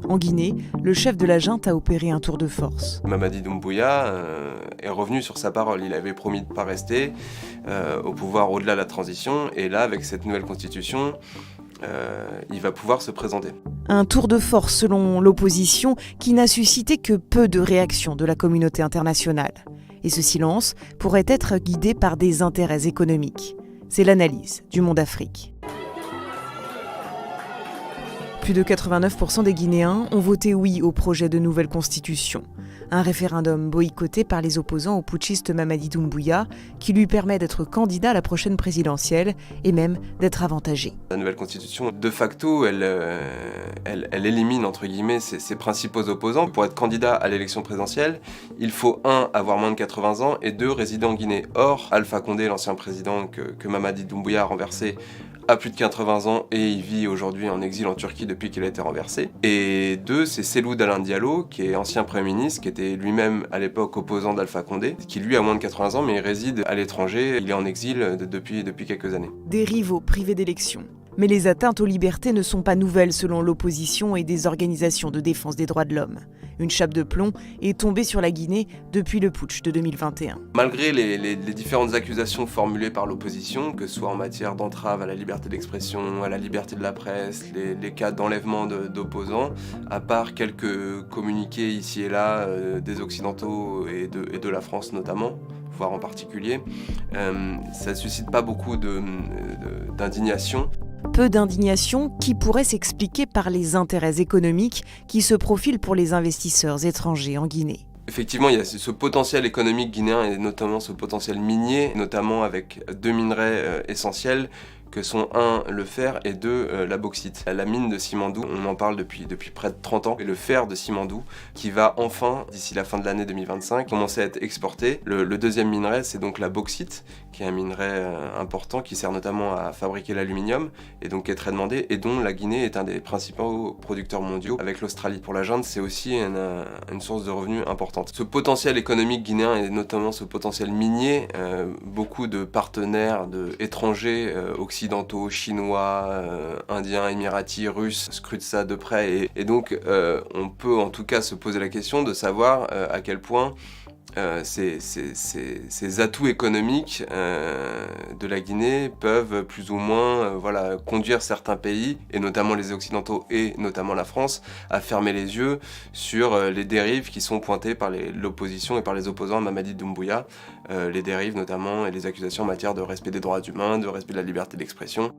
En Guinée, le chef de la junte a opéré un tour de force. Mamadi Doumbouya est revenu sur sa parole. Il avait promis de ne pas rester au pouvoir au-delà de la transition. Et là, avec cette nouvelle constitution, il va pouvoir se présenter. Un tour de force selon l'opposition qui n'a suscité que peu de réactions de la communauté internationale. Et ce silence pourrait être guidé par des intérêts économiques. C'est l'analyse du Monde Afrique. Plus de 89% des Guinéens ont voté oui au projet de nouvelle constitution. Un référendum boycotté par les opposants au putschiste Mamadi Doumbouya qui lui permet d'être candidat à la prochaine présidentielle et même d'être avantagé. La nouvelle constitution, de facto, elle élimine entre guillemets ses principaux opposants. Pour être candidat à l'élection présidentielle, il faut 1. Avoir moins de 80 ans et 2. Résider en Guinée. Or, Alpha Condé, l'ancien président que Mamadi Doumbouya a renversé, a plus de 80 ans et il vit aujourd'hui en exil en Turquie depuis qu'il a été renversé. Et 2, c'est Cellou Dalein Diallo, qui est ancien Premier ministre, qui était lui-même à l'époque opposant d'Alpha Condé, qui lui a moins de 80 ans mais il réside à l'étranger, il est en exil depuis quelques années. Des rivaux privés d'élections. Mais les atteintes aux libertés ne sont pas nouvelles selon l'opposition et des organisations de défense des droits de l'homme. Une chape de plomb est tombée sur la Guinée depuis le putsch de 2021. Malgré les différentes accusations formulées par l'opposition, que ce soit en matière d'entrave à la liberté d'expression, à la liberté de la presse, les cas d'enlèvement d'opposants, à part quelques communiqués ici et là des Occidentaux et de la France notamment, voire en particulier, ça ne suscite pas beaucoup d'indignation. Peu d'indignation qui pourrait s'expliquer par les intérêts économiques qui se profilent pour les investisseurs étrangers en Guinée. Effectivement, il y a ce potentiel économique guinéen et notamment ce potentiel minier, notamment avec 2 minerais essentiels que sont 1, le fer et 2, la bauxite. La mine de Simandou, on en parle depuis près de 30 ans, et le fer de Simandou qui va enfin, d'ici la fin de l'année 2025, commencer à être exporté. Le deuxième minerai, c'est donc la bauxite, qui est un minerai important qui sert notamment à fabriquer l'aluminium et donc qui est très demandé et dont la Guinée est un des principaux producteurs mondiaux avec l'Australie. Pour la junte, c'est aussi une source de revenus importante. Ce potentiel économique guinéen et notamment ce potentiel minier, beaucoup de partenaires étrangers occidentaux, chinois, indiens, émiratis, russes scrutent ça de près et donc on peut en tout cas se poser la question de savoir à quel point ces atouts économiques de la Guinée peuvent plus ou moins conduire certains pays, et notamment les Occidentaux et notamment la France, à fermer les yeux sur les dérives qui sont pointées par l'opposition et par les opposants à Mamadi Doumbouya, les dérives notamment et les accusations en matière de respect des droits humains, de respect de la liberté d'expression.